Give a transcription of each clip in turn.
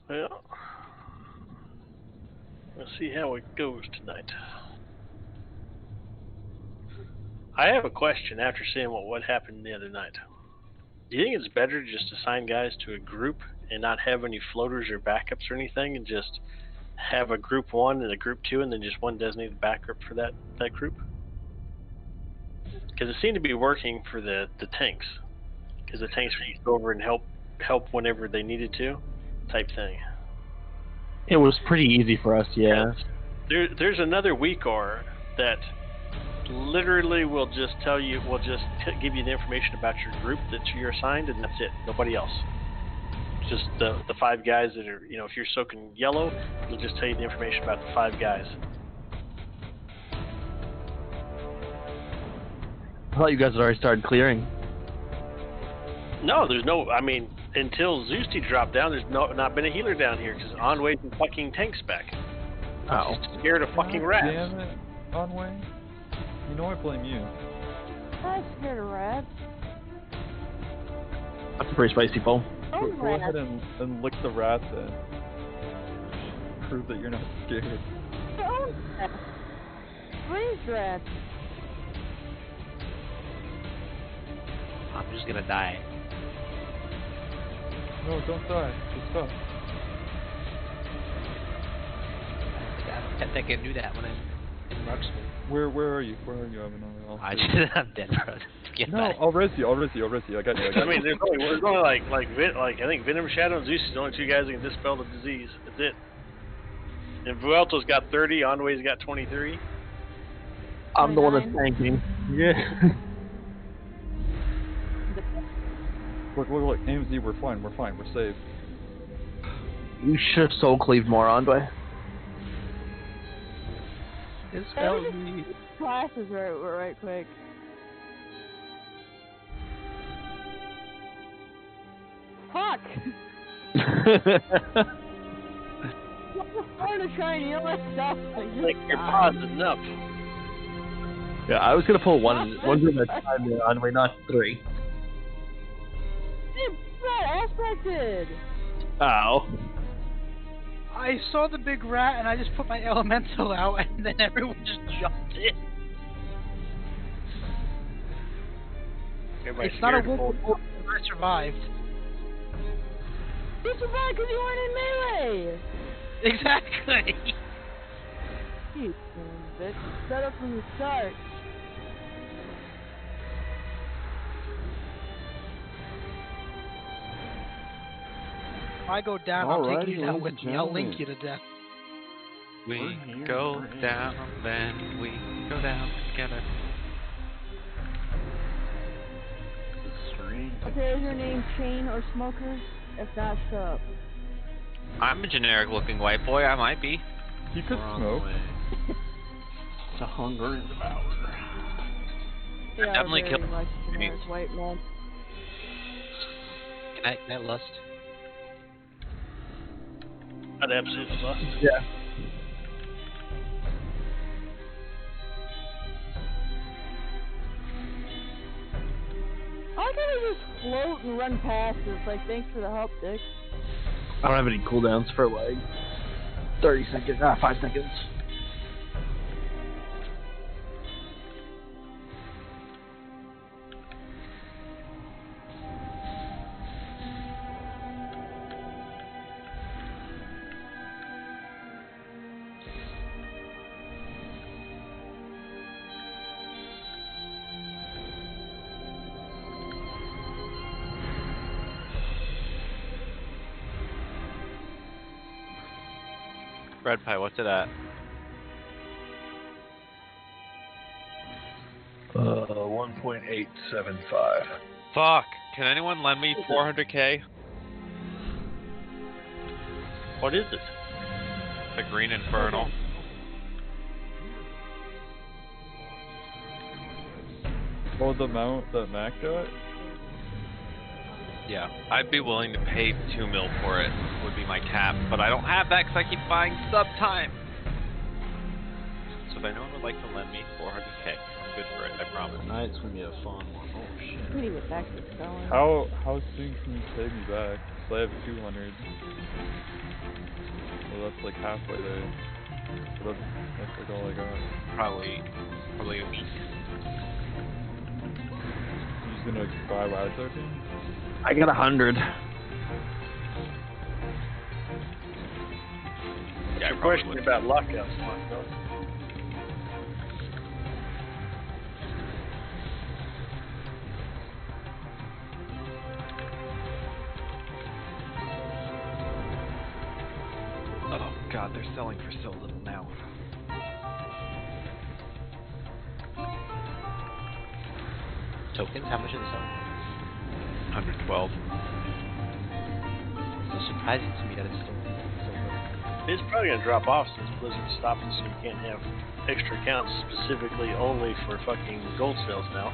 Well, let's see how it goes tonight. I have a question after seeing what happened the other night. Do you think it's better to just assign guys to a group and not have any floaters or backups or anything, and just have a group one and a group two, and then just one designated backup for that group? Because it seemed to be working for the tanks. Because the tanks would go over and help whenever they needed to, type thing. It was pretty easy for us, yeah. There's another WeCar that literally will just give you the information about your group that you're assigned, and that's it. Nobody else. Just the 5 guys that are, if you're soaking yellow, it'll just tell you the information about the 5 guys. I thought you guys had already started clearing. No, there's no. I mean, until Zeusty dropped down, there's not been a healer down here because Onway's the fucking tanks back. Oh. He's scared of fucking rats. Damn it, Onway. You know I blame you. I'm scared of rats. That's a pretty spicy poll. Go ahead and lick the rats and prove that you're not scared. Please, rats. I'm just gonna die. No, don't die. Just stop. I think I can do that when I'm in Marksman. Where are you? Where are you, Evan? I'm dead, bro. No, I'll res you. I got you. I got I mean, there's only like I think Venom, Shadow, and Zeus is the only 2 guys that can dispel the disease. That's it. And Vuelto's got 30. Onway's got 23. I'm the one that's tanking. Yeah. Look, AMZ, we're fine, we're safe. You should have soul cleaved more, Andre. Dispel me. Classes right quick. Fuck! I'm to try and heal myself. Like your paws enough. Yeah, I was gonna pull one group at a time there, Andre, not 3. Rat aspected! Ow. I saw the big rat and I just put my elemental out and then everyone just jumped in. Everybody's It's not a scared to wolf, pull. I survived. You survived because you weren't in melee! Exactly! You bitch. Set up from the start. If I go down, I'm taking you down with me. I'll link you to death. We go down, then we go down together. Okay, is your name Chain or Smoker? If not, shut up. I'm a generic looking white boy, I might be. You could smoke. It's a hunger and devour. Yeah, definitely very kill- much generic white man. Can I lust? I'd absolutely love. Yeah. I gotta just float and run past this. Like, thanks for the help, Dick. I don't have any cooldowns for like 30 seconds. 5 seconds. Red pie, what's it at? 1.875. Fuck! Can anyone lend me 400k? What is it? The Green Infernal. Oh, the mount that Mac got? Yeah, I'd be willing to pay 2 mil for it, would be my cap, but I don't have that because I keep buying sub time. So if anyone would like to lend me 400k, I'm good for it, I promise. Tonight's gonna be a fun one. Oh shit. We need to get back to spelling. How soon can you pay me back? So I have 200. Well, that's like halfway there. So that's like all I got. Probably a week. You just gonna buy Wild Token? I got 100. Yeah, I Your probably question would. about lockouts, Mark, though. Oh god, they're selling for so little now. Tokens? How much are they selling? 112. So surprising to me that it's still so low. It's probably going to drop off since Blizzard stopped it, so you can't have extra accounts specifically only for fucking gold sales now.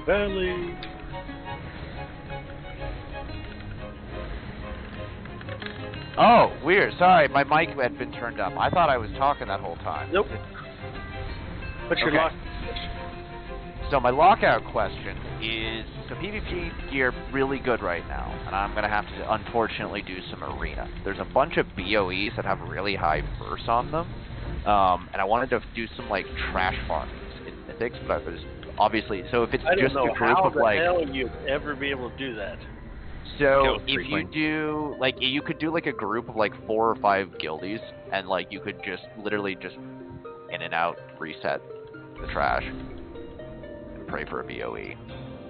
Machiavelli. Oh, weird. Sorry, my mic had been turned up. I thought I was talking that whole time. Nope. What's your Okay. lock? So my lockout question is, so PvP gear really good right now, and I'm gonna have to unfortunately do some arena. There's a bunch of BOEs that have really high verse on them, and I wanted to do some like trash farms in Mythics, but I was obviously, so if it's I don't just know a group how of the like, hell you'd ever be able to do that. so Kill if you frequent. do like, you could do like a group of like 4 or 5 guildies, and like you could just literally just in and out reset the trash. Pray for a BOE,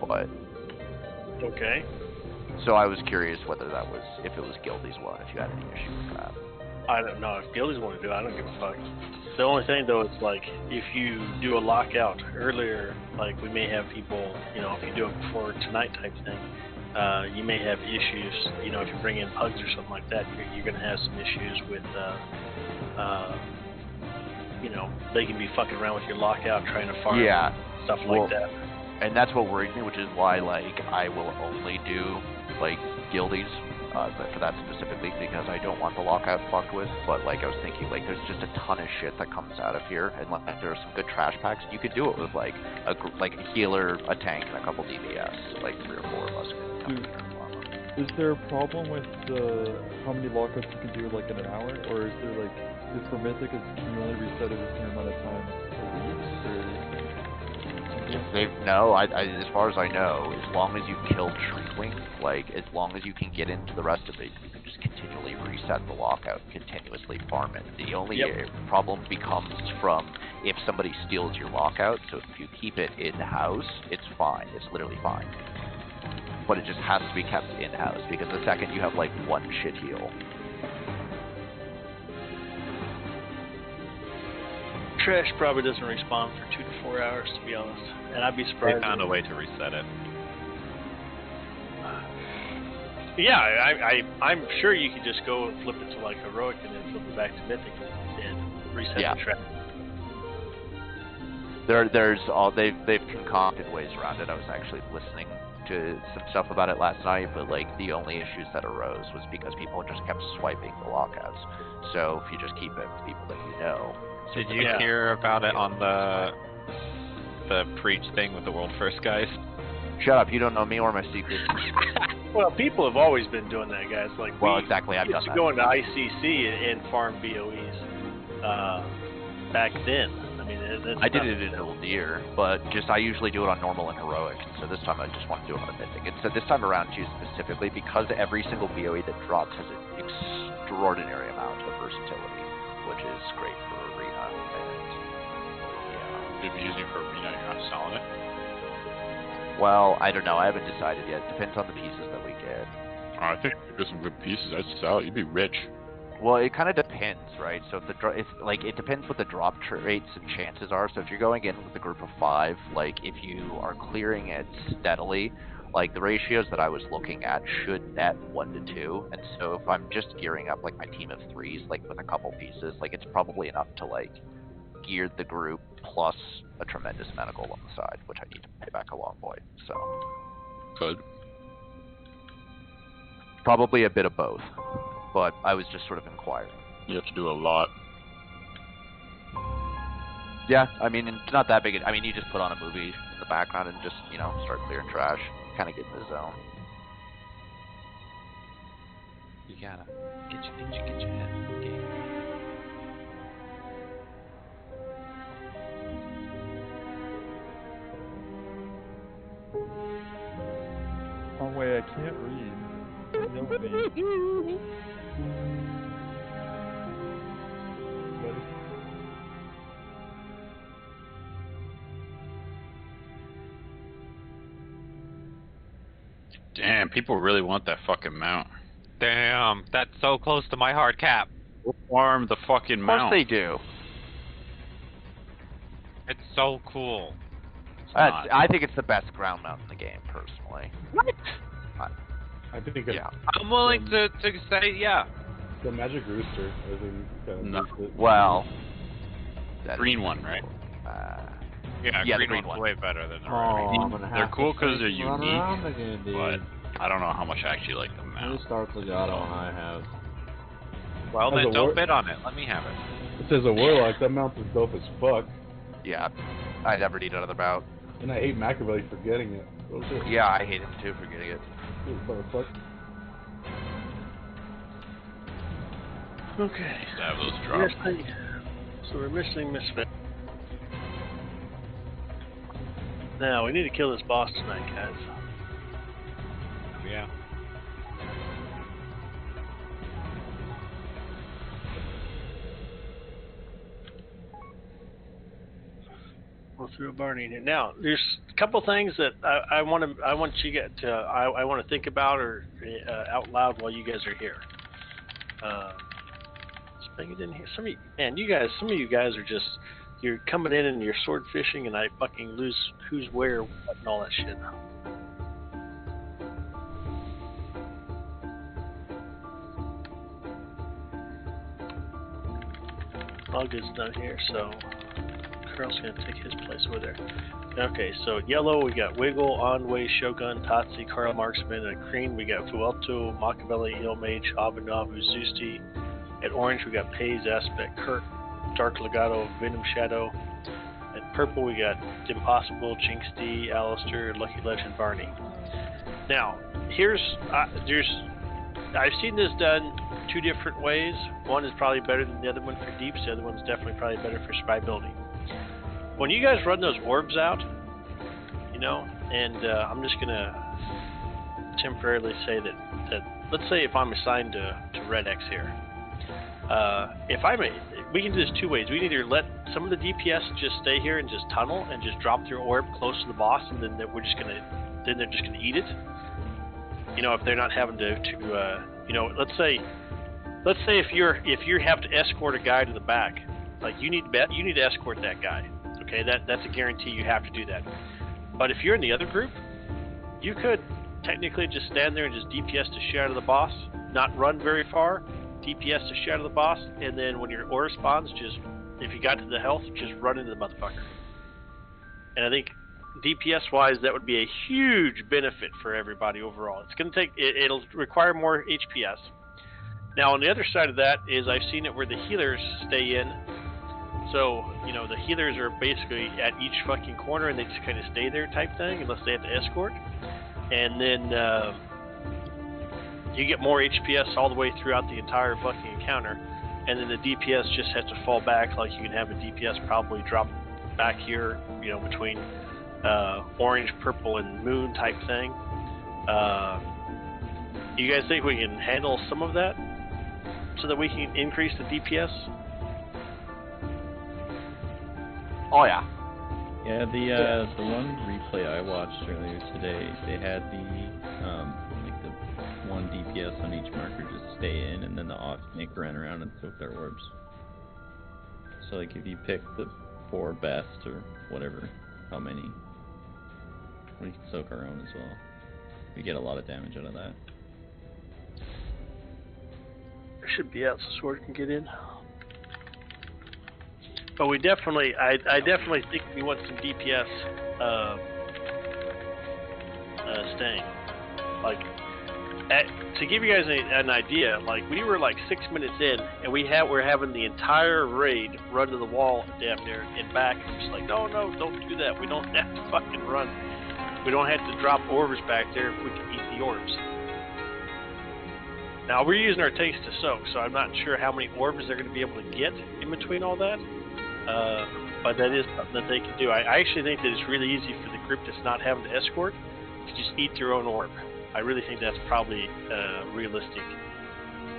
but Okay. so I was curious whether that was, if it was Guildy's one, if you had any issue with that. I don't know. If guildies want to do it, I don't give a fuck. The only thing, though, is like, if you do a lockout earlier, like, we may have people, you know, if you do it before tonight type thing, you may have issues, you know, if you bring in pugs or something like that, you're going to have some issues with, you know, they can be fucking around with your lockout trying to farm Yeah, stuff well, like that. and that's what worries me, which is why like I will only do like Guildies for that specifically, because I don't want the lockout fucked with. But like I was thinking, like there's just a ton of shit that comes out of here, and like there are some good trash packs. You could do it with like a healer, a tank, and a couple DPS, like 3 or 4 of us could come in here and farm them. Is there a problem with how many lockouts you can do like in an hour, or is there like, is for Mythic, can you only reset it a certain amount of time a week, or? No, I, as far as I know, as long as you kill Shrinkwing, like, as long as you can get into the rest of it, you can just continually reset the lockout, continuously farm it. The only problem becomes from if somebody steals your lockout, so if you keep it in-house, it's fine, it's literally fine. But it just has to be kept in-house, because the second you have, like, one shit heal. Trash probably doesn't respawn for 2 to 4 hours, to be honest. And I'd be They surprised. found a way to reset it. Yeah, I'm sure you could just go and flip it to like heroic and then flip it back to mythic and reset the track. They've concocted ways around it. I was actually listening to some stuff about it last night, but like the only issues that arose was because people just kept swiping the lockouts. So if you just keep it with people that you know. Did you hear about it on the preach thing with the world first guys? Shut up! You don't know me or my secrets. Well, people have always been doing that, guys. Like, Well, exactly, I've used done to that. go into ICC and farm BOEs back then. I mean, I did it in Old Deer, but I usually do it on normal and heroic. So this time I just want to do it on a mythic. And so this time around too, specifically because every single BOE that drops has an extraordinary amount of versatility, which is great for arena. And You'd be using it for arena. You're not selling it. well, I don't know. I haven't decided yet. Depends on the pieces that we get. I think there's some good pieces. I'd sell it. You'd be rich. Well, it kind of depends, right? So if it depends what the drop rates and chances are. So if you're going in with a group of 5, like if you are clearing it steadily, like the ratios that I was looking at should net 1 to 2. And so if I'm just gearing up like my team of 3s, like with a couple pieces, like it's probably enough to like gear the group plus a tremendous amount of gold on the side, which I need to pay back a long boy. So Good. probably a bit of both. But I was just sort of inquiring. You have to do a lot. Yeah, I mean, it's not that big. I mean, you just put on a movie in the background and just, you know, start clearing trash. Kind of get in the zone. You gotta get your head in the game. Oh wait, I can't read. No me. Damn, people really want that fucking mount. Damn, that's so close to my hard cap. We'll farm the fucking Of course mount. they do. It's so cool. I think it's the best ground mount in the game, personally. What? I think it's Yeah. I'm willing to say yeah. the Magic Rooster. I think kind of No. makes it. Well, that Green is- one, right? Yeah, Yeah, the green green one's one. way better than the red. Oh, I'm gonna They're have cool to 'cause they're run unique, around again, dude. But I don't know how much I actually like the Let me mount. start Legato and I have. Well, As then a don't war- bid on it. Let me have it. It says a Warlock, that mount is dope as fuck. Yeah, I never need another bout. And I hate Machiavelli for getting it. Oh shit. Yeah, I hate him too for getting it. Motherfucker. Okay. To have those drops. So we're missing Misfit. Now, we need to kill this boss tonight, guys. Yeah. We'll throw Barney in here. Now, there's a couple things that I want you guys to I want to think about or out loud while you guys are here. Let's bring it in here. Some of you guys are just you're coming in and you're sword fishing, and I fucking lose who's where, what, and all that shit. August's not here, so Carl's gonna take his place over there. Okay, so at yellow we got Wiggle, Onway, Shogun, Tatsi, Carl Marksman. At green we got Fuelto, Machiavelli, Eelmage, Abhinavu, Zusti. At orange we got Pays, Aspect, Kirk, Dark Legato, Venom Shadow. At purple we got Impossible, Jinx D, Alistair, Lucky Legend, Barney. Now, I've seen this done 2 different ways. One is probably better than the other one for deeps. The other one's definitely probably better for spy building. When you guys run those orbs out, you know, and I'm just gonna temporarily say that let's say if I'm assigned to Red X here, we can do this 2 ways. We can either let some of the DPS just stay here and just tunnel and just drop their orb close to the boss, and then they're just gonna eat it. You know, if they're not having to you know, let's say if you have to escort a guy to the back, like you need to escort that guy. Okay, that's a guarantee. You have to do that. But if you're in the other group, you could technically just stand there and just DPS to shit out of the boss, not run very far, DPS to shit out of the boss, and then when your orb spawns, just if you got to the health, just run into the motherfucker. And I think DPS wise, that would be a huge benefit for everybody overall. It's going to it'll require more HPS. Now on the other side of that is I've seen it where the healers stay in. So, you know, the healers are basically at each fucking corner and they just kind of stay there type thing unless they have to escort. And then you get more HPS all the way throughout the entire fucking encounter, and then the DPS just has to fall back. Like you can have a DPS probably drop back here, you know, between orange, purple, and moon type thing. You guys think we can handle some of that so that we can increase the DPS? Oh yeah. Yeah, the one replay I watched earlier today, they had like the 1 DPS on each marker just stay in, and then the off snake ran around and soaked our orbs. So like if you pick the 4 best or whatever, how many, we can soak our own as well. We get a lot of damage out of that. There should be out so Sword can get in. But we definitely, I definitely think we want some DPS staying. Like, to give you guys an idea, like we were like 6 minutes in, and we're having the entire raid run to the wall damn near and back. And it's like, no, don't do that. We don't have to fucking run. We don't have to drop orbs back there if we can eat the orbs. Now we're using our taste to soak, so I'm not sure how many orbs they're going to be able to get in between all that. But that is something that they can do. I actually think that it's really easy for the group that's not having to escort to just eat their own orb. I really think that's probably a realistic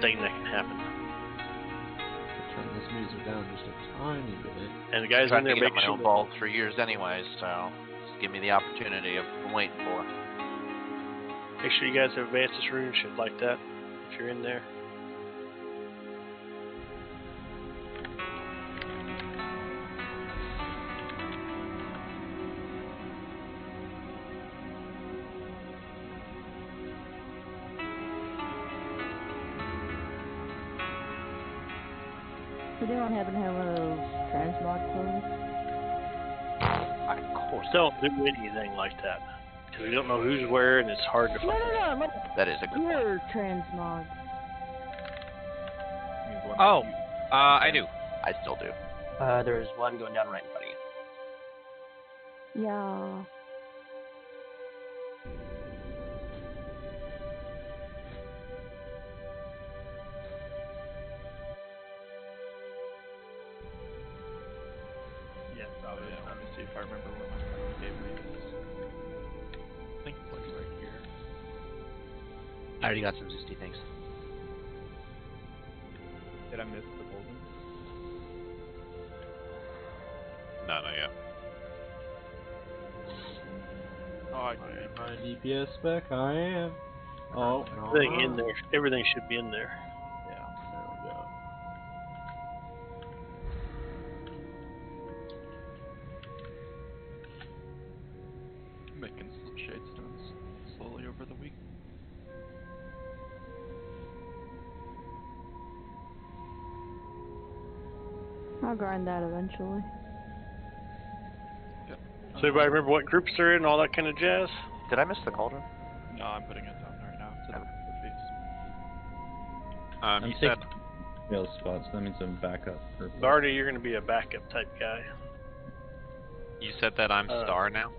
thing that can happen. Turn this music down just a tiny bit. And the guys I'm in trying there to get make my sure own vault for years anyways, so just give me the opportunity I've been waiting for. make sure you guys have advances rune shit like that if you're in there. Does anyone happen to have one of those transmog clothes? Of course. Don't do anything like that. Because we don't know who's where and it's hard to find. No, like That is a good point. your transmog. Oh, I do. I still do. There's one going down right in front of you. Yeah. Yeah, probably. Let me see if I remember where my fucking gateway is. I think it's like right here. I already got some Zoosty things. Did I miss the golden? No, not yet. Oh, I can get My DPS spec, I am. Oh, Everything in there. Everything should be in there. Yeah, there we go. making some shade stones slowly over the week. I'll grind that eventually. Yep. So everybody remember what groups they're in, all that kind of jazz? Did I miss the cauldron? No, I'm putting it down right now. To the I'm You taking said real spots, so that means I'm back up. Purple. Barney, you're going to be a backup type guy. that I'm star now?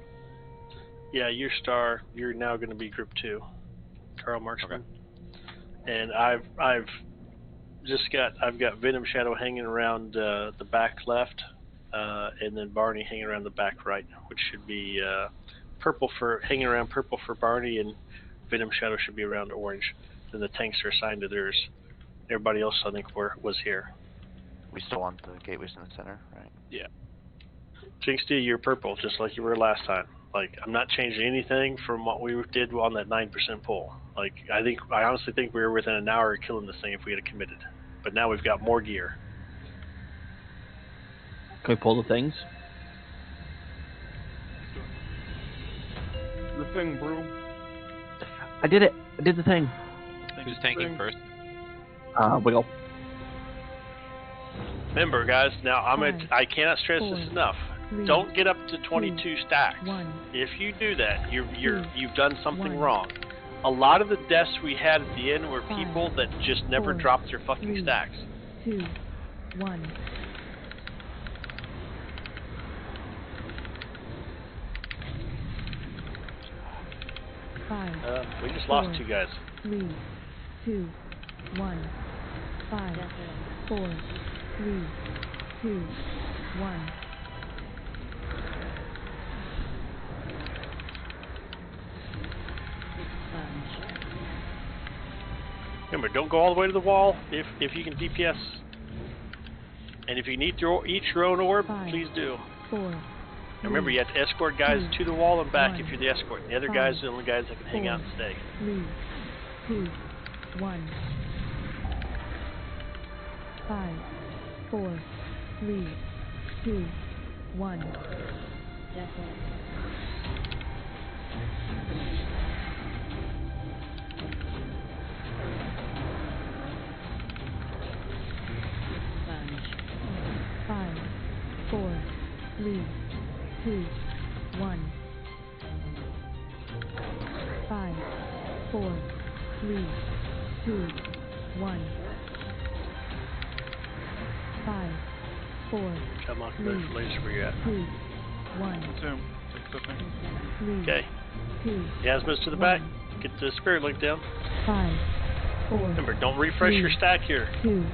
Yeah, you're star. You're now going to be group 2, Carl Marksman. And I've got Venom Shadow hanging around the back left, and then Barney hanging around the back right, which should be hanging around purple for Barney, and Venom Shadow should be around orange. Then the tanks are assigned to theirs. Everybody else, I think, was here. We still want the gateways in the center, right? Yeah. Jinx D, you're purple, just like you were last time. Like, I'm not changing anything from what we did on that 9% pull. Like, I honestly think we were within an hour of killing this thing if we had committed. But now we've got more gear. Can we pull the things? The thing, bro. I did it. I did the thing. Who's tanking first? Wiggle. Remember, guys, now I cannot stress this enough. Don't get up to 22 stacks. If you do that, you've done something wrong. A lot of the deaths we had at the end were people that just never dropped their fucking stacks. 2, 1. We just lost 2 guys. 3, 2, 1. 5, 4, 3, 2, 1. Remember, don't go all the way to the wall if you can DPS. And if you need to each your own orb, 5, please do. 4, And remember, you have to escort guys 2, to the wall and back 1. if you're the escort. The other 5, guys are the only guys that can hang out and 4, stay. 3, 2, 1. 5, 4, 3, 2, 1. Five, 4, 3, 2, 1. 5, 4, 3, 2, 1. 5, 4, Come on, 3, congratulations, where you at? 2, 1. Zoom. 3, Okay. 2, Yasmin's to the 1. back. Get the spirit link down. 5, 4. Remember, don't refresh 3, your stack here. 2,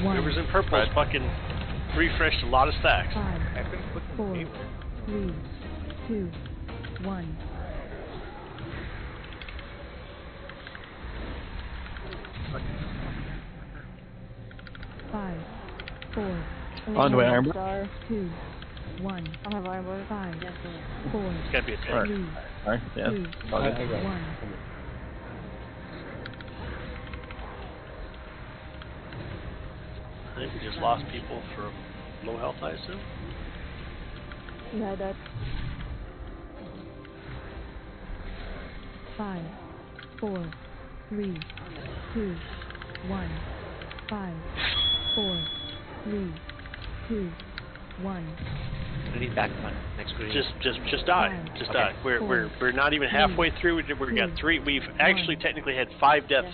1. Whoever's in purple is fucking refreshed a lot of stacks. 5, 4, 3, 2, 1. Five, 4, On the way, Amber. Star. 2, 1. I don't have Iron Bar. 5, 4, It's gotta be a 10. Alright. 3, Alright, yeah. 2, I'll I get got it. 1. I think we just lost people from low health, I assume. Yeah, that. 5, 4, 3, 2, 1. 5, 4, 3, 2, 1. I need back on next green. Just die. Just die. We're not even halfway through. We've actually technically had 5 deaths